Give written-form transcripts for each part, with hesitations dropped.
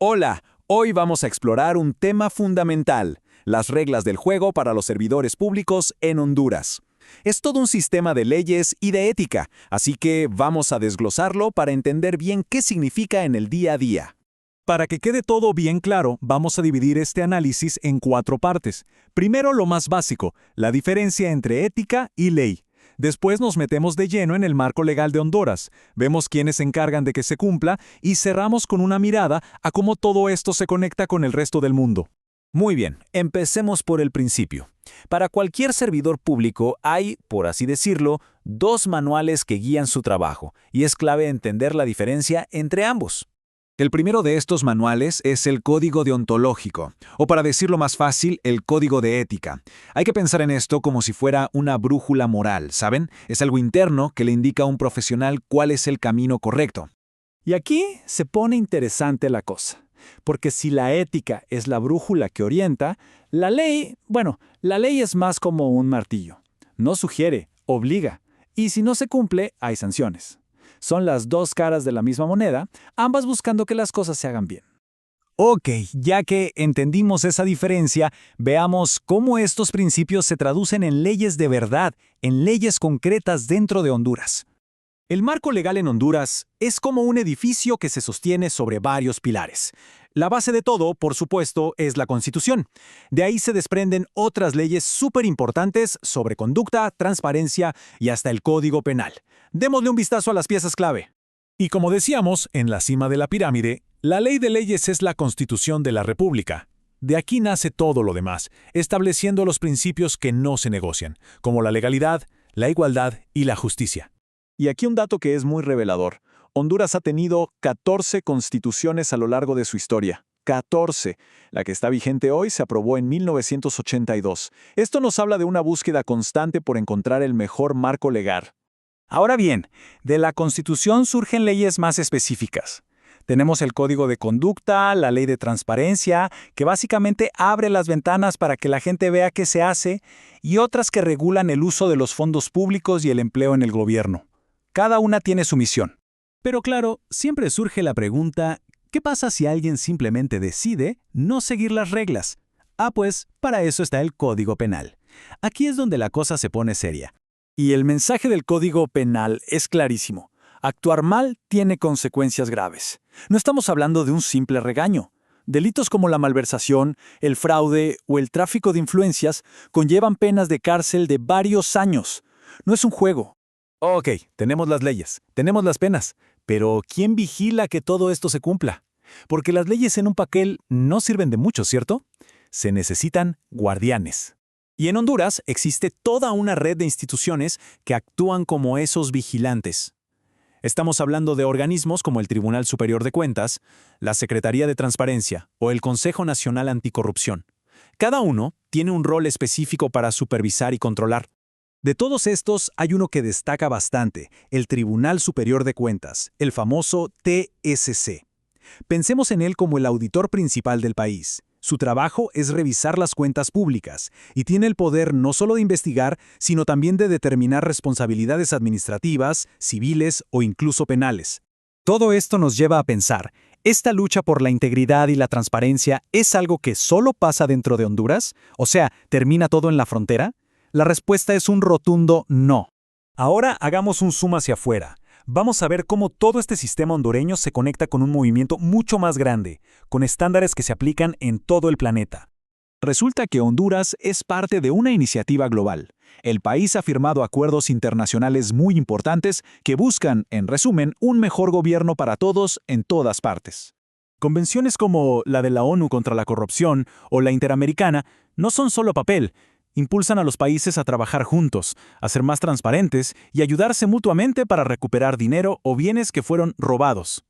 Hola, hoy vamos a explorar un tema fundamental, las reglas del juego para los servidores públicos en Honduras. Es todo un sistema de leyes y de ética, así que vamos a desglosarlo para entender bien qué significa en el día a día. Para que quede todo bien claro, vamos a dividir este análisis en 4 partes. Primero, lo más básico, la diferencia entre ética y ley. Después nos metemos de lleno en el marco legal de Honduras, vemos quiénes se encargan de que se cumpla y cerramos con una mirada a cómo todo esto se conecta con el resto del mundo. Muy bien, empecemos por el principio. Para cualquier servidor público hay, por así decirlo, dos manuales que guían su trabajo, y es clave entender la diferencia entre ambos. El primero de estos manuales es el Código Deontológico, o para decirlo más fácil, el Código de Ética. Hay que pensar en esto como si fuera una brújula moral, ¿saben? Es algo interno que le indica a un profesional cuál es el camino correcto. Y aquí se pone interesante la cosa, porque si la ética es la brújula que orienta, la ley es más como un martillo. No sugiere, obliga, y si no se cumple, hay sanciones. Son las dos caras de la misma moneda, ambas buscando que las cosas se hagan bien. Ok, ya que entendimos esa diferencia, veamos cómo estos principios se traducen en leyes de verdad, en leyes concretas dentro de Honduras. El marco legal en Honduras es como un edificio que se sostiene sobre varios pilares. La base de todo, por supuesto, es la Constitución. De ahí se desprenden otras leyes súper importantes sobre conducta, transparencia y hasta el Código Penal. Démosle un vistazo a las piezas clave. Y como decíamos, en la cima de la pirámide, la ley de leyes es la Constitución de la República. De aquí nace todo lo demás, estableciendo los principios que no se negocian, como la legalidad, la igualdad y la justicia. Y aquí un dato que es muy revelador. Honduras ha tenido 14 constituciones a lo largo de su historia. 14. La que está vigente hoy se aprobó en 1982. Esto nos habla de una búsqueda constante por encontrar el mejor marco legal. Ahora bien, de la Constitución surgen leyes más específicas. Tenemos el Código de Conducta, la Ley de Transparencia, que básicamente abre las ventanas para que la gente vea qué se hace, y otras que regulan el uso de los fondos públicos y el empleo en el gobierno. Cada una tiene su misión. Pero claro, siempre surge la pregunta, ¿qué pasa si alguien simplemente decide no seguir las reglas? Pues, para eso está el Código Penal. Aquí es donde la cosa se pone seria. Y el mensaje del Código Penal es clarísimo. Actuar mal tiene consecuencias graves. No estamos hablando de un simple regaño. Delitos como la malversación, el fraude o el tráfico de influencias conllevan penas de cárcel de varios años. No es un juego. Ok, tenemos las leyes, tenemos las penas, pero ¿quién vigila que todo esto se cumpla? Porque las leyes en un papel no sirven de mucho, ¿cierto? Se necesitan guardianes. Y en Honduras existe toda una red de instituciones que actúan como esos vigilantes. Estamos hablando de organismos como el Tribunal Superior de Cuentas, la Secretaría de Transparencia o el Consejo Nacional Anticorrupción. Cada uno tiene un rol específico para supervisar y controlar. De todos estos, hay uno que destaca bastante, el Tribunal Superior de Cuentas, el famoso TSC. Pensemos en él como el auditor principal del país. Su trabajo es revisar las cuentas públicas y tiene el poder no solo de investigar, sino también de determinar responsabilidades administrativas, civiles o incluso penales. Todo esto nos lleva a pensar, ¿esta lucha por la integridad y la transparencia es algo que solo pasa dentro de Honduras? O sea, ¿termina todo en la frontera? La respuesta es un rotundo no. Ahora hagamos un zoom hacia afuera. Vamos a ver cómo todo este sistema hondureño se conecta con un movimiento mucho más grande, con estándares que se aplican en todo el planeta. Resulta que Honduras es parte de una iniciativa global. El país ha firmado acuerdos internacionales muy importantes que buscan, en resumen, un mejor gobierno para todos en todas partes. Convenciones como la de la ONU contra la corrupción o la Interamericana no son solo papel. Impulsan a los países a trabajar juntos, a ser más transparentes y ayudarse mutuamente para recuperar dinero o bienes que fueron robados.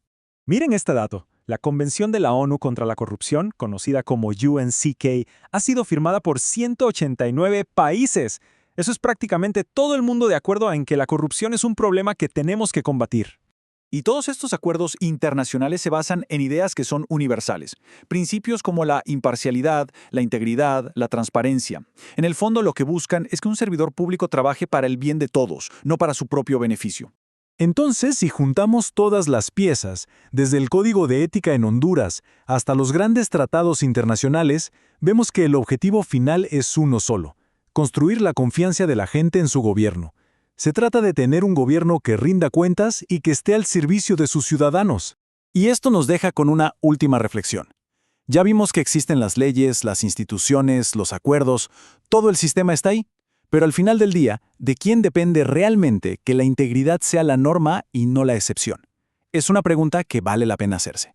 Miren este dato. La Convención de la ONU contra la Corrupción, conocida como UNCK, ha sido firmada por 189 países. Eso es prácticamente todo el mundo de acuerdo en que la corrupción es un problema que tenemos que combatir. Y todos estos acuerdos internacionales se basan en ideas que son universales. Principios como la imparcialidad, la integridad, la transparencia. En el fondo lo que buscan es que un servidor público trabaje para el bien de todos, no para su propio beneficio. Entonces, si juntamos todas las piezas, desde el Código de Ética en Honduras hasta los grandes tratados internacionales, vemos que el objetivo final es uno solo: construir la confianza de la gente en su gobierno. Se trata de tener un gobierno que rinda cuentas y que esté al servicio de sus ciudadanos. Y esto nos deja con una última reflexión. Ya vimos que existen las leyes, las instituciones, los acuerdos, todo el sistema está ahí. Pero al final del día, ¿de quién depende realmente que la integridad sea la norma y no la excepción? Es una pregunta que vale la pena hacerse.